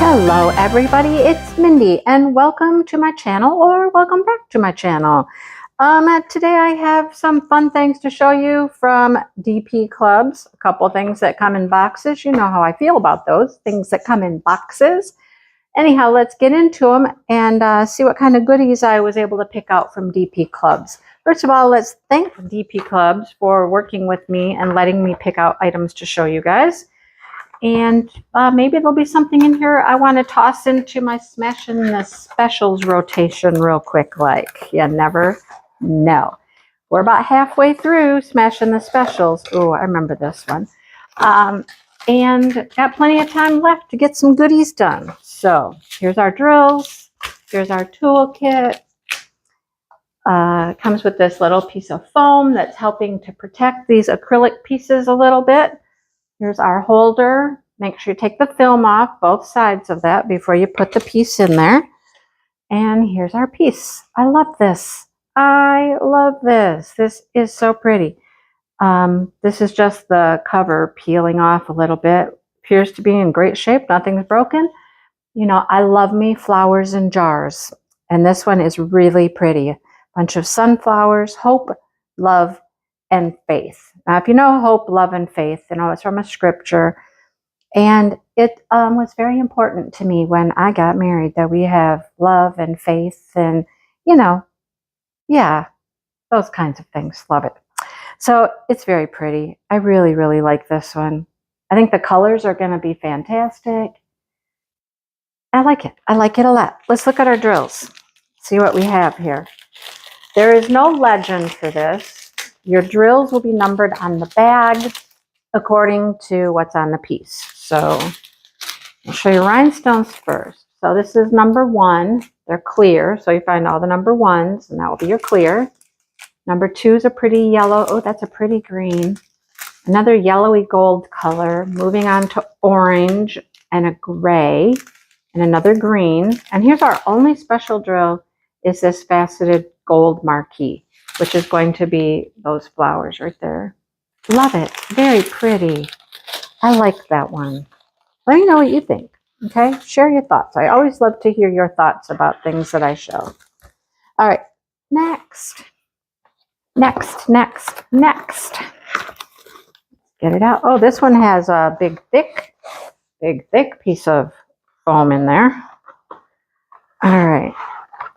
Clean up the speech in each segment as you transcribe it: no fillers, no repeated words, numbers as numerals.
Hello everybody, it's Mindy and welcome to my channel, or welcome back to my channel. Today I have some fun things to show you from DPClubs. A couple things that come in boxes. You know how I feel about those things that come in boxes. Anyhow, let's get into them and see what kind of goodies I was able to pick out from DPClubs. First of all, let's thank DPClubs for working with me and letting me pick out items to show you guys. And maybe there'll be something in here I want to toss into my Smashing the Specials rotation real quick, like. You never know. We're about halfway through Smashing the Specials. Oh, I remember this one. And got plenty of time left to get some goodies done. So here's our drills. Here's our toolkit. Comes with this little piece of foam that's helping to protect these acrylic pieces a little bit. Here's our holder. Make sure you take the film off both sides of that before you put the piece in there. And here's our piece. I love this. I love this. This is so pretty. This is just the cover peeling off a little bit. Appears to be in great shape. Nothing's broken. You know, I love me flowers in jars. And this one is really pretty. A bunch of sunflowers, hope, love, and faith. Now, if you know hope, love, and faith, you know it's from a scripture. And it was very important to me when I got married that we have love and faith and, you know, yeah, those kinds of things. Love it. So it's very pretty. I really, really like this one. I think the colors are going to be fantastic. I like it. I like it a lot. Let's look at our drills. See what we have here. There is no legend for this. Your drills will be numbered on the bag according to what's on the piece. So I'll show you rhinestones first. So this is number 1. They're clear. So you find all the number 1s, and that will be your clear. Number 2 is a pretty yellow. Oh, that's a pretty green. Another yellowy gold color. Moving on to orange and a gray and another green. And here's our only special drill is this faceted gold marquee, which is going to be those flowers right there. Love it. Very pretty. I like that one. Let me know what you think. Okay? Share your thoughts. I always love to hear your thoughts about things that I show. All right. Next. Next. Get it out. Oh, this one has a big, thick piece of foam in there. All right.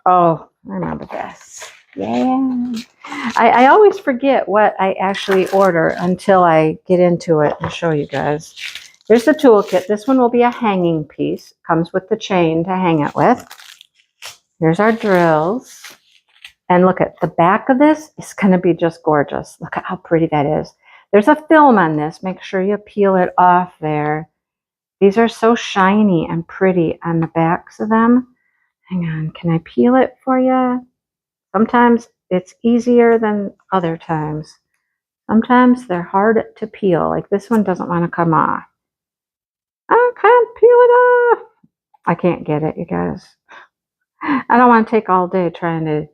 Oh, I remember this. Yeah. I always forget what I actually order until I get into it and show you guys. Here's the toolkit. This one will be a hanging piece. Comes with the chain to hang it with. Here's our drills. And look at the back of this. It's going to be just gorgeous. Look at how pretty that is. There's a film on this. Make sure you peel it off there. These are so shiny and pretty on the backs of them. Hang on. Can I peel it for you? Sometimes it's easier than other times. Sometimes they're hard to peel. Like this one doesn't want to come off. I can't peel it off. I can't get it, you guys. I don't want to take all day trying to.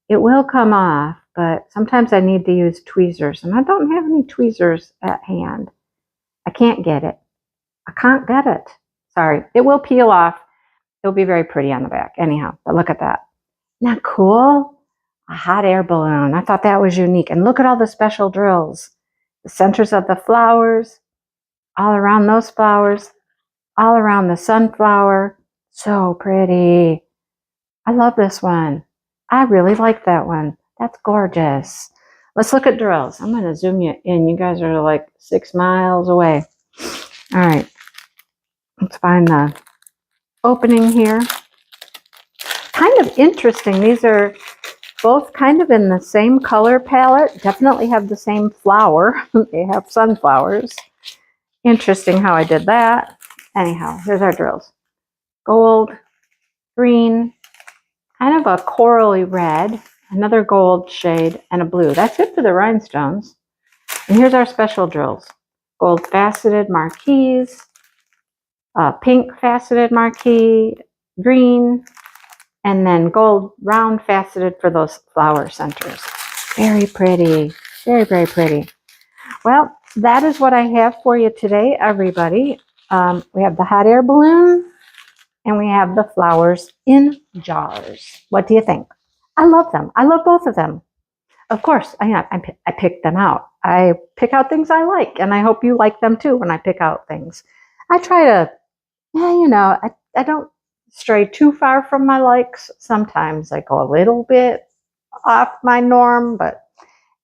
It will come off, but sometimes I need to use tweezers, and I don't have any tweezers at hand. I can't get it. I can't get it. Sorry. It will peel off. It'll be very pretty on the back. Anyhow, but look at that. Isn't that cool? A hot air balloon. I thought that was unique. And look at all the special drills. The centers of the flowers, all around those flowers, all around the sunflower. So pretty. I love this one. I really like that one. That's gorgeous. Let's look at drills. I'm going to zoom you in. You guys are like 6 miles away. All right. Let's find the opening here. Kind of interesting. These are both kind of in the same color palette. Definitely have the same flower. They have sunflowers. Interesting how I did that. Anyhow, here's our drills. Gold, green, kind of a corally red, another gold shade, and a blue. That's it for the rhinestones. And here's our special drills. Gold faceted marquees, pink faceted marquee, green, and then gold round faceted for those flower centers. Very pretty. Very, very pretty. Well, that is what I have for you today, everybody. We have the hot air balloon. and we have the flowers in jars. What do you think? I love them. I love both of them. Of course, I pick them out. I pick out things I like, and I hope you like them too when I pick out things. I try to, I don't stray too far from my likes. Sometimes I go a little bit off my norm, but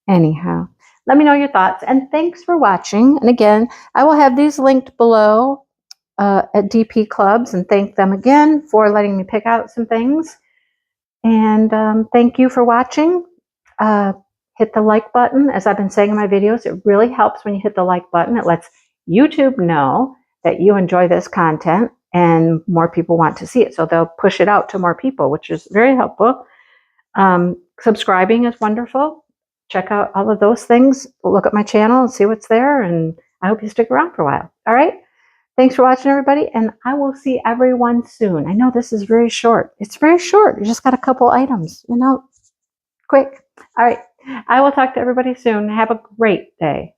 anyhow, let me know your thoughts, and thanks for watching. And again, I will have these linked below at DPClubs, and thank them again for letting me pick out some things. And thank you for watching. Hit the like button. As I've been saying in my videos, it really helps when you hit the like button. It lets YouTube know that you enjoy this content and more people want to see it. So they'll push it out to more people, which is very helpful. Subscribing is wonderful. Check out all of those things. Look at my channel and see what's there. And I hope you stick around for a while. All right. Thanks for watching, everybody. And I will see everyone soon. I know this is very short. It's very short. You just got a couple items, quick. All right. I will talk to everybody soon. Have a great day.